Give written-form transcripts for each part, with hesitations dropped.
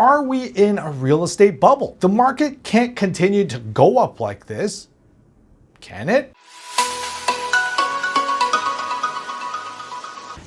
Are we in a real estate bubble? The market can't continue to go up like this, can it?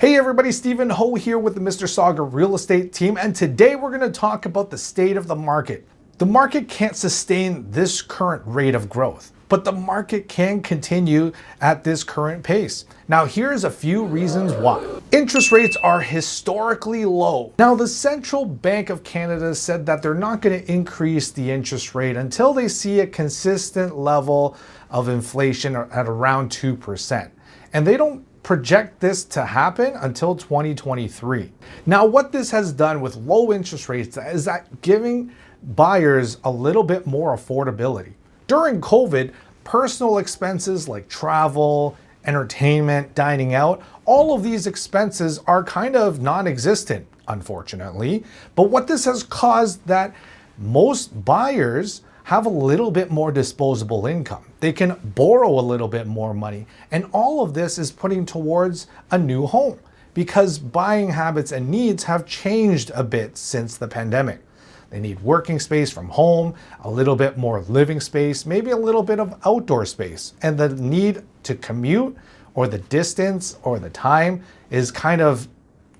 Hey everybody, Stephen Ho here with the Mister Sauga real estate team, and today we're going to talk about the state of the market. The market can't sustain this current rate of growth, but the market can continue at this current pace. Now here's a few reasons why. Interest rates are historically low. Now the Central Bank of Canada said that they're not going to increase the interest rate until they see a consistent level of inflation at around 2%. And they don't project this to happen until 2023. Now what this has done with low interest rates is that giving buyers a little bit more affordability. During COVID, personal expenses like travel, entertainment, dining out, all of these expenses are kind of non-existent, unfortunately. But what this has caused that most buyers have a little bit more disposable income. They can borrow a little bit more money. And all of this is putting towards a new home because buying habits and needs have changed a bit since the pandemic. They need working space from home, a little bit more living space, maybe a little bit of outdoor space. And the need to commute or the distance or the time is kind of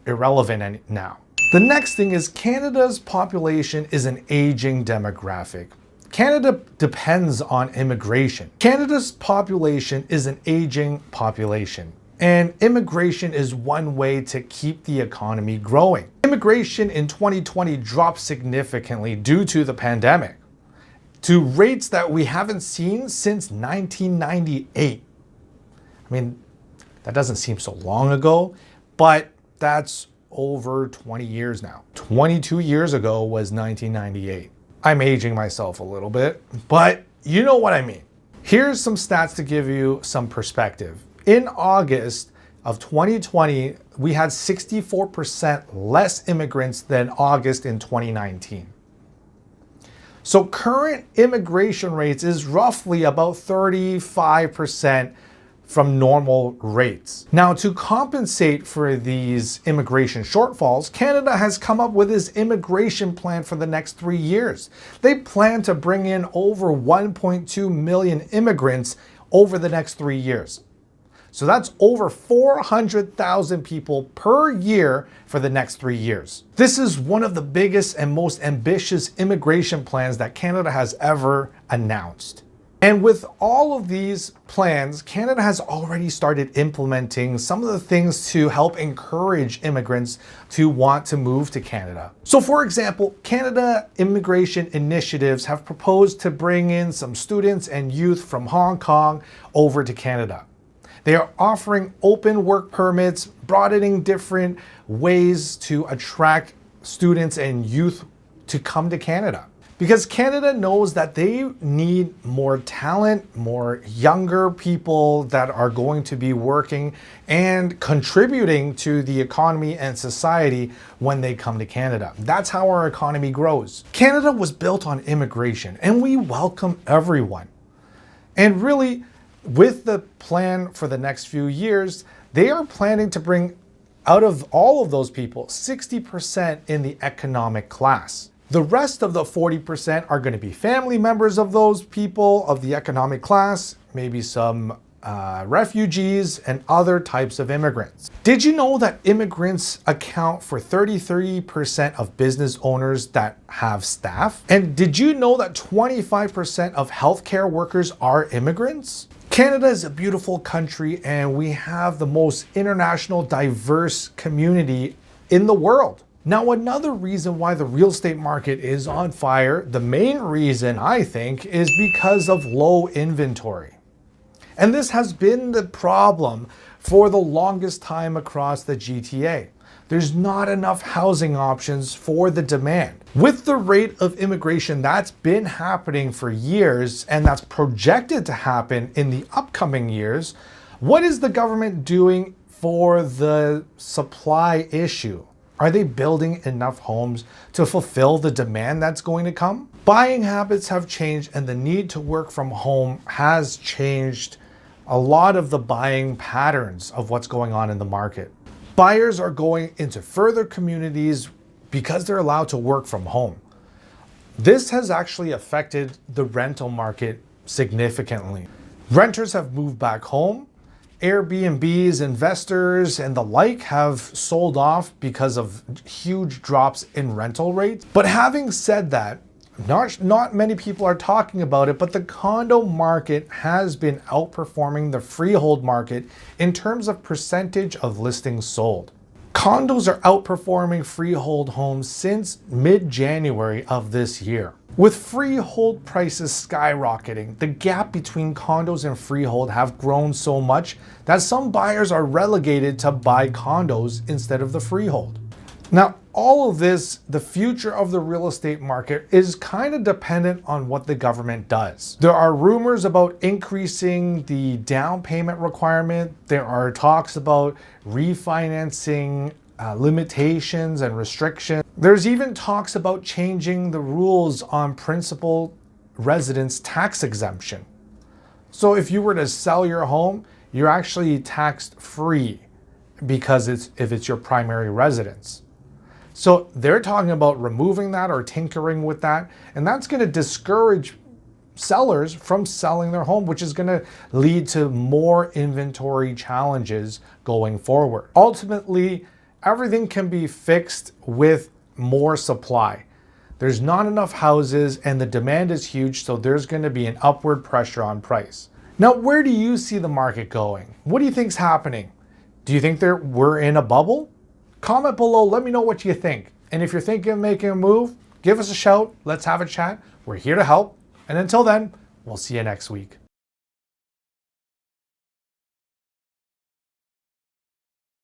irrelevant now. The next thing is Canada's population is an aging demographic. Canada depends on immigration. Canada's population is an aging population, and immigration is one way to keep the economy growing. Immigration in 2020 dropped significantly due to the pandemic to rates that we haven't seen since 1998. I mean, that doesn't seem so long ago, but that's over 20 years now. 22 years ago was 1998. I'm aging myself a little bit, but you know what I mean. Here's some stats to give you some perspective. In August of 2020, we had 64% less immigrants than August in 2019. So current immigration rates is roughly about 35% from normal rates. Now, to compensate for these immigration shortfalls, Canada has come up with this immigration plan for the next 3 years. They plan to bring in over 1.2 million immigrants over the next 3 years. So that's over 400,000 people per year for the next 3 years. This is one of the biggest and most ambitious immigration plans that Canada has ever announced. And with all of these plans, Canada has already started implementing some of the things to help encourage immigrants to want to move to Canada. So for example, Canada immigration initiatives have proposed to bring in some students and youth from Hong Kong over to Canada. They are offering open work permits, broadening different ways to attract students and youth to come to Canada. Because Canada knows that they need more talent, more younger people that are going to be working and contributing to the economy and society when they come to Canada. That's how our economy grows. Canada was built on immigration, and we welcome everyone. And really, with the plan for the next few years, they are planning to bring out of all of those people, 60% in the economic class. The rest of the 40% are going to be family members of those people of the economic class, maybe some refugees and other types of immigrants. Did you know that immigrants account for 33% of business owners that have staff? And did you know that 25% of healthcare workers are immigrants? Canada is a beautiful country, and we have the most international diverse community in the world. Now, another reason why the real estate market is on fire, the main reason I think, is because of low inventory. And this has been the problem for the longest time across the GTA. There's not enough housing options for the demand. With the rate of immigration that's been happening for years and that's projected to happen in the upcoming years, what is the government doing for the supply issue? Are they building enough homes to fulfill the demand that's going to come? Buying habits have changed, and the need to work from home has changed a lot of the buying patterns of what's going on in the market. Buyers are going into further communities because they're allowed to work from home. This has actually affected the rental market significantly. Renters have moved back home. Airbnbs, investors, and the like have sold off because of huge drops in rental rates. But having said that, not many people are talking about it, but the condo market has been outperforming the freehold market in terms of percentage of listings sold. Condos are outperforming freehold homes since mid-January of this year. With freehold prices skyrocketing, the gap between condos and freehold have grown so much that some buyers are relegated to buy condos instead of the freehold. Now, all of this, the future of the real estate market, is kind of dependent on what the government does. There are rumors about increasing the down payment requirement. There are talks about refinancing limitations and restrictions. There's even talks about changing the rules on principal residence tax exemption. So if you were to sell your home, you're actually taxed free because if it's your primary residence. So they're talking about removing that or tinkering with that, and that's going to discourage sellers from selling their home, which is going to lead to more inventory challenges going forward. Ultimately, everything can be fixed with more supply. There's not enough houses and the demand is huge, so there's going to be an upward pressure on price. Now, where do you see the market going? What do you think's happening? Do you think we're in a bubble? Comment below, let me know what you think. And if you're thinking of making a move, give us a shout. Let's have a chat. We're here to help. And until then, we'll see you next week.